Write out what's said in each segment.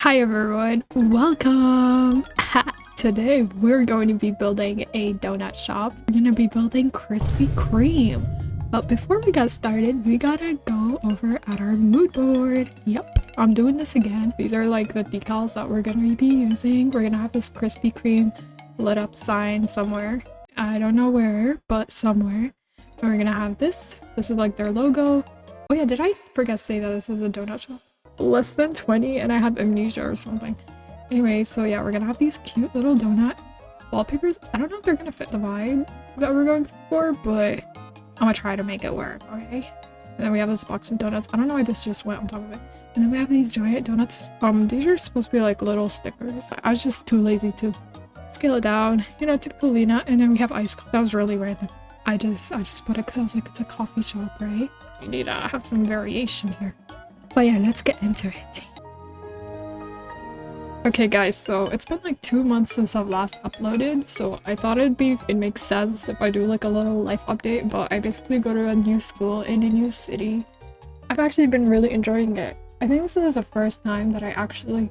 Hi everyone, welcome! Today we're going to be building a donut shop. We're going to be building Krispy Kreme. But before we get started, we gotta go over at our mood board. Yep, I'm doing this again. These are like the decals that we're going to be using. We're going to have this Krispy Kreme lit up sign somewhere. I don't know where, but somewhere. And we're going to have this. This is like their logo. Oh yeah, did I forget to say that this is a donut shop? Less than 20 and I have amnesia or something. Anyway, so yeah, we're gonna have these cute little donut wallpapers. I don't know if they're gonna fit the vibe that we're going for, but I'm gonna try to make it work, okay? And then we have this box of donuts. I don't know why this just went on top of it. And then we have these giant donuts. These are supposed to be like little stickers. I was just too lazy to scale it down. You know, typical Lena. And then we have ice cream. That was really random. I just put it because I was like, it's a coffee shop, right? We need to have some variation here. But yeah, let's get into it. Okay guys, so it's been like 2 months since I've last uploaded, so I thought it makes sense if I do like a little life update, but I basically go to a new school in a new city. I've actually been really enjoying it. I think this is the first time that I actually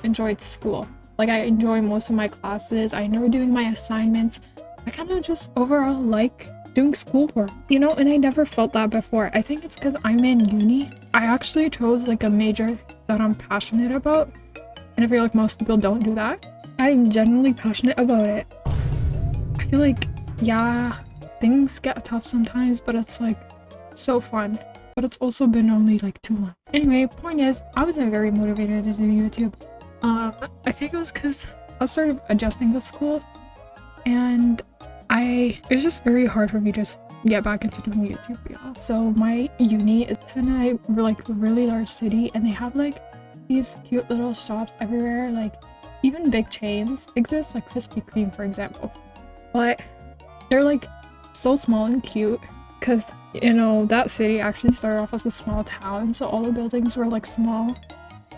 enjoyed school. Like, I enjoy most of my classes, I enjoy doing my assignments. I kind of just overall like doing schoolwork, you know, and I never felt that before. I think it's because I'm in uni. I actually chose like a major that I'm passionate about, and I feel like most people don't do that. I'm genuinely passionate about it. I feel like, yeah, things get tough sometimes, but it's like so fun. But it's also been only like 2 months. Anyway, point is, I wasn't very motivated to do YouTube. I think it was because I was sort of adjusting to school, and it's just very hard for me to just get back into doing YouTube, yeah. So my uni is in a like really large city, and they have like these cute little shops everywhere. Like, even big chains exist, like Krispy Kreme for example, but they're like so small and cute because, you know, that city actually started off as a small town, so all the buildings were like small,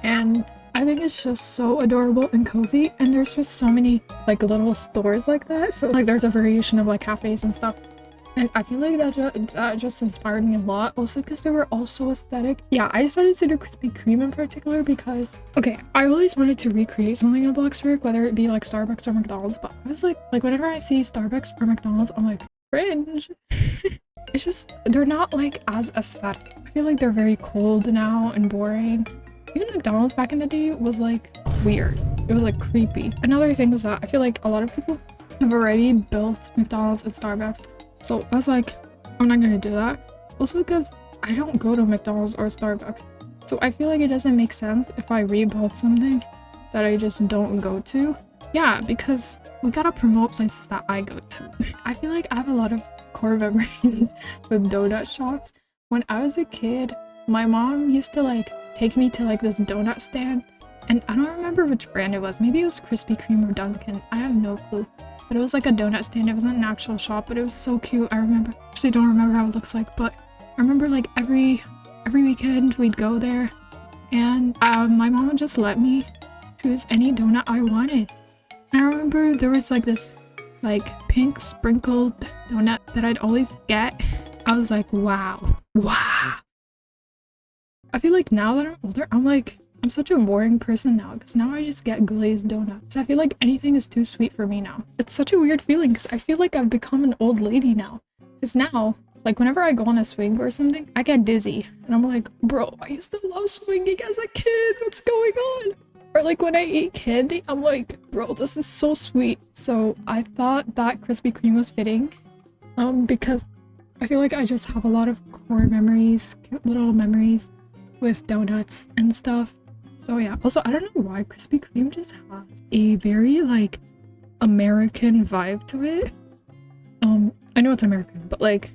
and I think it's just so adorable and cozy. And there's just so many like little stores like that, so like there's a variation of like cafes and stuff, and I feel like that just inspired me a lot, also because they were all so aesthetic. Yeah, I decided to do Krispy Kreme in particular because, okay, I always wanted to recreate something in Bloxburg, whether it be like Starbucks or McDonald's, but I was like whenever I see Starbucks or McDonald's, I'm like, cringe. It's just, they're not like as aesthetic. I feel like they're very cold now and boring. Even McDonald's back in the day was like weird. It was like creepy. Another thing was that I feel like a lot of people have already built McDonald's and Starbucks, so I was like, I'm not gonna do that. Also because I don't go to McDonald's or Starbucks, so I feel like it doesn't make sense if I rebuild something that I just don't go to. Yeah, because we gotta promote places that I go to. I feel like I have a lot of core memories with donut shops. When I was a kid, my mom used to like take me to like this donut stand, and I don't remember which brand it was. Maybe it was Krispy Kreme or Dunkin'. I have no clue. But it was like a donut stand. It wasn't an actual shop, but it was so cute. I remember. Actually don't remember how it looks like, but I remember like every weekend we'd go there, and my mom would just let me choose any donut I wanted. And I remember there was like this like pink sprinkled donut that I'd always get. I was like, wow. I feel like now that I'm older, I'm such a boring person now, because now I just get glazed donuts. I feel like anything is too sweet for me now. It's such a weird feeling because I feel like I've become an old lady now. Because now, like whenever I go on a swing or something, I get dizzy. And I'm like, bro, I used to love swinging as a kid. What's going on? Or like when I eat candy, I'm like, bro, this is so sweet. So I thought that Krispy Kreme was fitting. Because I feel like I just have a lot of core memories, cute little memories with donuts and stuff. So yeah, also I don't know why Krispy Kreme just has a very like American vibe to it. I know it's American, but like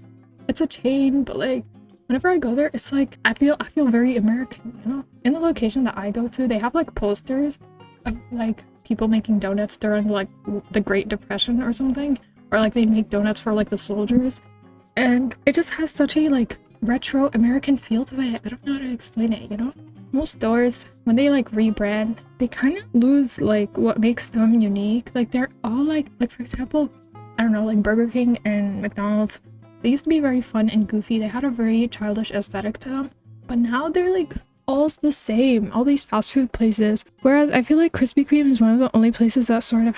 it's a chain, but like whenever I go there, it's like I feel very American, you know? In the location that I go to, they have like posters of like people making donuts during like the Great Depression or something, or like they make donuts for like the soldiers, and it just has such a like retro American feel to it. I don't know how to explain it, you know? Most stores, when they like rebrand, they kind of lose like what makes them unique. Like they're all like for example, I don't know, like Burger King and McDonald's, they used to be very fun and goofy. They had a very childish aesthetic to them, but now they're like all the same, all these fast food places. Whereas I feel like Krispy Kreme is one of the only places that sort of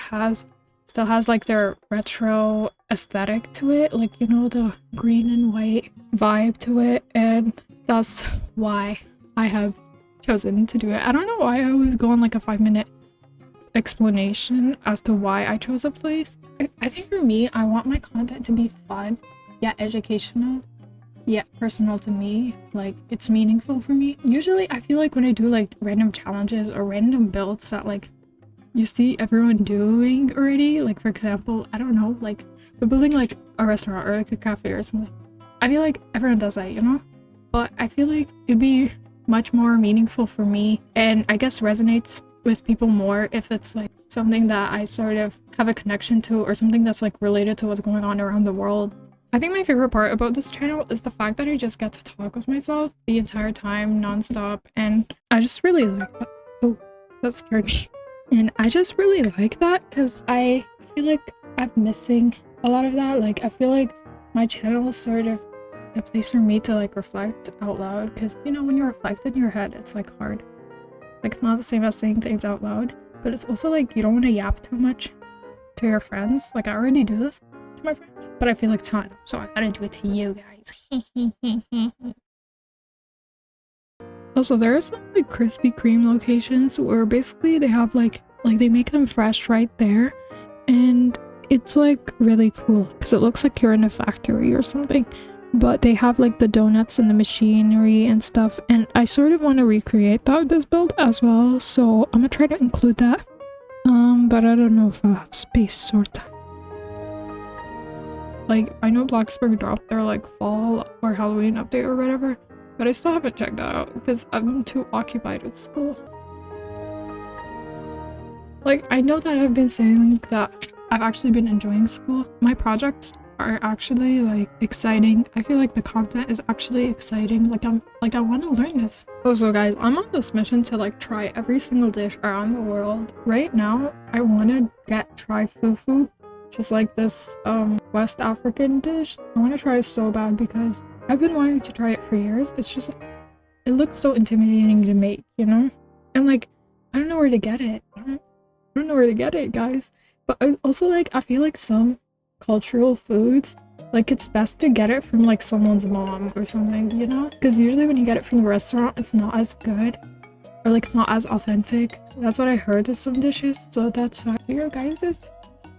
still has like their retro aesthetic to it, like, you know, the green and white vibe to it, and that's why I have chosen to do it. I don't know why I always go on like a 5-minute explanation as to why I chose a place. I think for me, I want my content to be fun yet educational yet personal to me, like it's meaningful for me. Usually I feel like when I do like random challenges or random builds that like you see everyone doing already, like for example, I don't know, like we're building like a restaurant or like a cafe or something, I feel like everyone does that, you know? But I feel like it'd be much more meaningful for me, and I guess resonates with people more if it's like something that I sort of have a connection to, or something that's like related to what's going on around the world. I think my favorite part about this channel is the fact that I just get to talk with myself the entire time, nonstop, and I just really like that. Oh, that scared me. And I just really like that because I feel like I'm missing a lot of that. Like I feel like my channel is sort of a place for me to like reflect out loud, because you know when you reflect in your head it's like hard. Like it's not the same as saying things out loud, but it's also like you don't want to yap too much to your friends. Like I already do this to my friends, but I feel like it's not enough, so I gotta do it to you guys. Also, there are some like Krispy Kreme locations where basically they have like they make them fresh right there, and it's like really cool because it looks like you're in a factory or something. But they have like the donuts and the machinery and stuff, and I sort of want to recreate that with this build as well, so I'm gonna try to include that. But I don't know if I have space or time. Like I know Bloxburg dropped their like fall or Halloween update or whatever, but I still haven't checked that out because I've been too occupied with school. Like I know that I've been saying that I've actually been enjoying school. My projects are actually like exciting. I feel like the content is actually exciting. Like I want to learn this. Also guys, I'm on this mission to like try every single dish around the world. Right now I want to try fufu, just like this West African dish. I want to try it so bad because I've been wanting to try it for years. It's just, it looks so intimidating to make, you know? And like I don't know where to get it. I don't know where to get it, guys. But also like I feel like some cultural foods, like it's best to get it from like someone's mom or something, you know? Because usually when you get it from the restaurant it's not as good, or like it's not as authentic. That's what I heard of some dishes. So that's why your guys's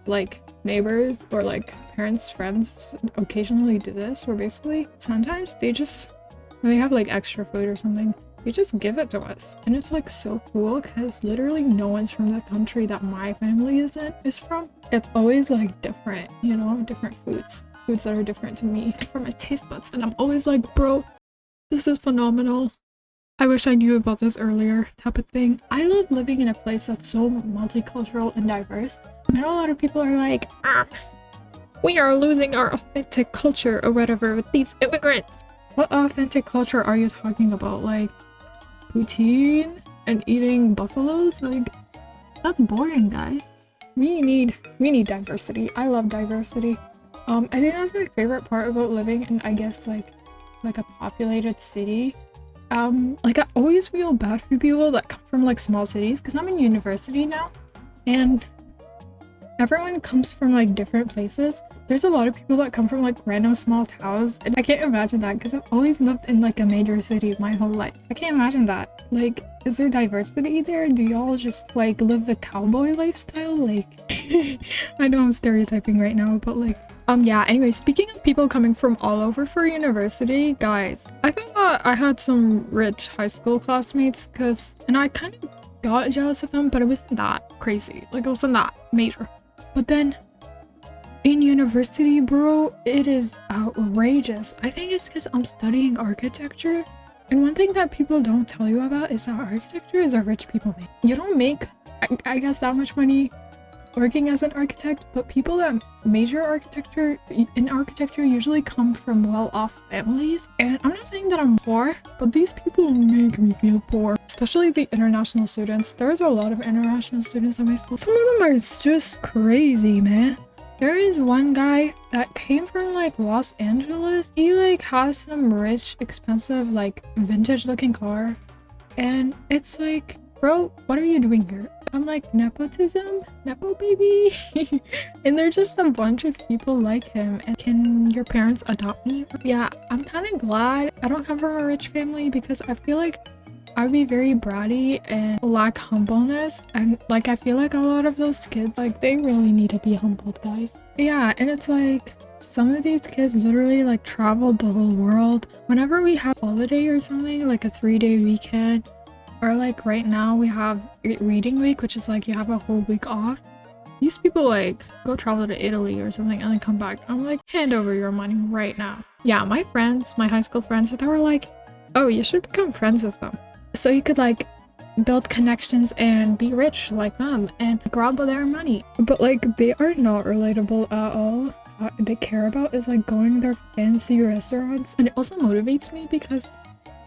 like neighbors or like parents, friends occasionally do this, where basically sometimes they just, when they have like extra food or something, they just give it to us. And it's like so cool because literally no one's from the country that my family is from. It's always like different, you know, different foods that are different to me from my taste buds, and I'm always like, bro, this is phenomenal. I wish I knew about this earlier, type of thing. I love living in a place that's so multicultural and diverse. I know a lot of people are like, we are losing our authentic culture or whatever with these immigrants. What authentic culture are you talking about? Like poutine and eating buffaloes? Like that's boring, guys. We need diversity. I love diversity. I think that's my favorite part about living in, I guess, like a populated city. Like I always feel bad for people that come from like small cities, because I'm in university now and everyone comes from like different places. There's a lot of people that come from like random small towns, and I can't imagine that because I've always lived in like a major city my whole life. I can't imagine that. Like, is there diversity there? Do y'all just like live the cowboy lifestyle? Like I know I'm stereotyping right now, but like yeah, anyway, speaking of people coming from all over for university, guys, I thought I had some rich high school classmates, and I kind of got jealous of them, but it wasn't that crazy. Like, it wasn't that major. But then in university, bro, it is outrageous. I think it's because I'm studying architecture, and one thing that people don't tell you about is that architecture is a rich people make. You don't make, I guess, that much money working as an architect, but people that major in architecture usually come from well-off families. And I'm not saying that I'm poor, but these people make me feel poor, especially the international students. There's a lot of international students at my school. Some of them are just crazy, man. There is one guy that came from like Los Angeles. He like has some rich, expensive, like vintage looking car, And it's like, bro, what are you doing here? I'm like, nepotism? Nepo baby? And there's just a bunch of people like him. And can your parents adopt me? Yeah, I'm kind of glad I don't come from a rich family because I feel like I'd be very bratty and lack humbleness. And like, I feel like a lot of those kids, like, they really need to be humbled, guys. Yeah, and it's like, some of these kids literally like traveled the whole world. Whenever we have a holiday or something, like a 3-day weekend, or like right now we have reading week, which is like you have a whole week off. These people like go travel to Italy or something and then come back. I'm like, hand over your money right now. Yeah, my friends, my high school friends, they were like, oh, you should become friends with them so you could like build connections and be rich like them and grab their money. But like, they are not relatable at all. What they care about is like going to their fancy restaurants. And it also motivates me because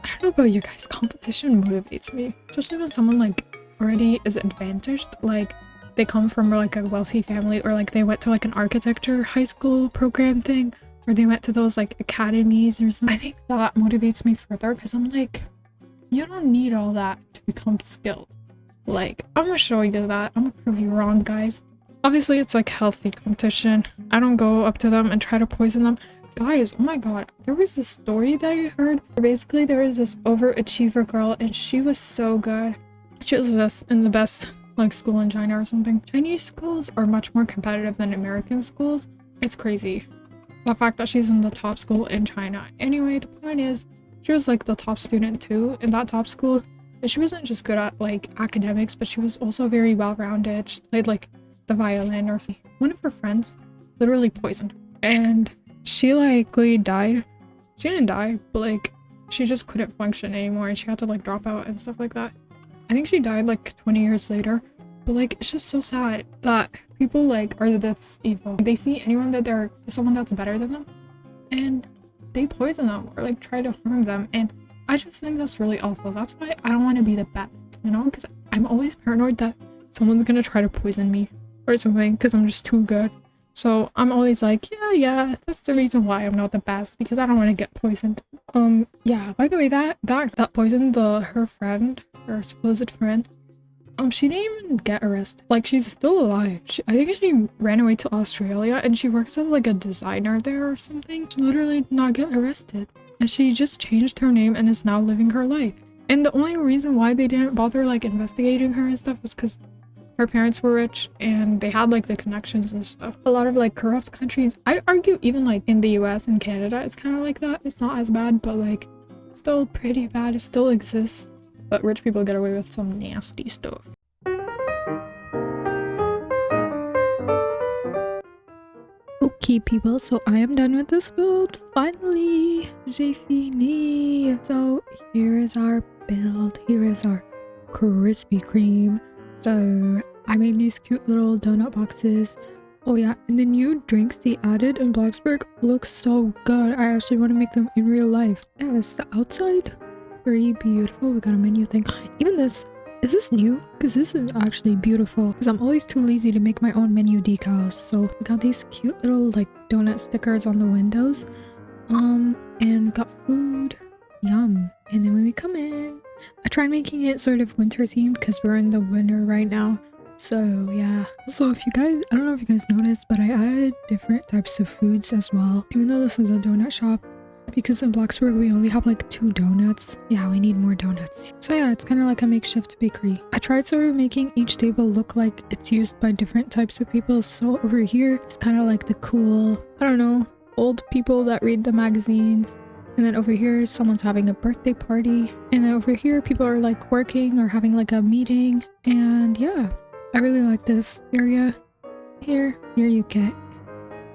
I don't know about you guys, competition motivates me, especially when someone like already is advantaged, like they come from like a wealthy family, or like they went to like an architecture high school program thing, or they went to those like academies or something. I think that motivates me further because I'm like, you don't need all that to become skilled. Like, I'm gonna show you that. I'm gonna prove you wrong, guys. Obviously, it's like healthy competition. I don't go up to them and try to poison them. Guys, oh my god, there was this story that I heard. Basically, there was this overachiever girl and she was so good. She was just in the best like school in China or something. Chinese schools are much more competitive than American schools. It's crazy. The fact that she's in the top school in China. Anyway, the point is, she was like the top student too in that top school. And she wasn't just good at like academics, but she was also very well-rounded. She played like the violin or something. One of her friends literally poisoned her. And she likely died. She didn't die, but like she just couldn't function anymore and she had to like drop out and stuff like that. I think she died like 20 years later, but like it's just so sad that people like are this evil. They see anyone that they're someone that's better than them and they poison them or like try to harm them, and I just think that's really awful. That's why I don't want to be the best, you know, because I'm always paranoid that someone's gonna try to poison me or something because I'm just too good. So I'm always like, yeah, that's the reason why I'm not the best, because I don't want to get poisoned. Yeah, by the way, that poisoned her friend, her supposed friend, she didn't even get arrested. Like, she's still alive. I think she ran away to Australia and she works as like a designer there or something. She literally did not get arrested. And she just changed her name and is now living her life. And the only reason why they didn't bother like investigating her and stuff was because her parents were rich and they had like the connections and stuff. A lot of like corrupt countries, I'd argue even like in the US and Canada, it's kind of like that. It's not as bad, but like still pretty bad. It still exists. But rich people get away with some nasty stuff. Okay people, so I am done with this build. Finally, j'ai fini. So here is our build. Here is our Krispy Kreme. So I made these cute little donut boxes. Oh yeah, and the new drinks they added in Bloxburg look so good. I actually want to make them in real life. Yeah, this is the outside. Very beautiful. We got a menu thing. Even this, is this new? Because this is actually beautiful. Because I'm always too lazy to make my own menu decals. So we got these cute little like donut stickers on the windows. And got food. Yum. And then when we come in, I tried making it sort of winter themed because we're in the winter right now. So yeah. Also, if you guys, I don't know if you guys noticed, but I added different types of foods as well. Even though this is a donut shop, because in Bloxburg we only have like 2 donuts. Yeah, we need more donuts. So yeah, it's kind of like a makeshift bakery. I tried sort of making each table look like it's used by different types of people. So over here, it's kind of like the cool, I don't know, old people that read the magazines. And then over here, someone's having a birthday party. And then over here, people are like working or having like a meeting. And yeah, I really like this area. Here you get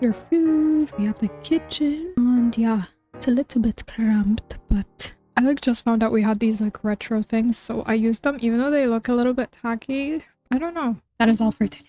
your food. We have the kitchen. And yeah, it's a little bit cramped, but I like just found out we had these like retro things. So I used them even though they look a little bit tacky. I don't know. That is all for today.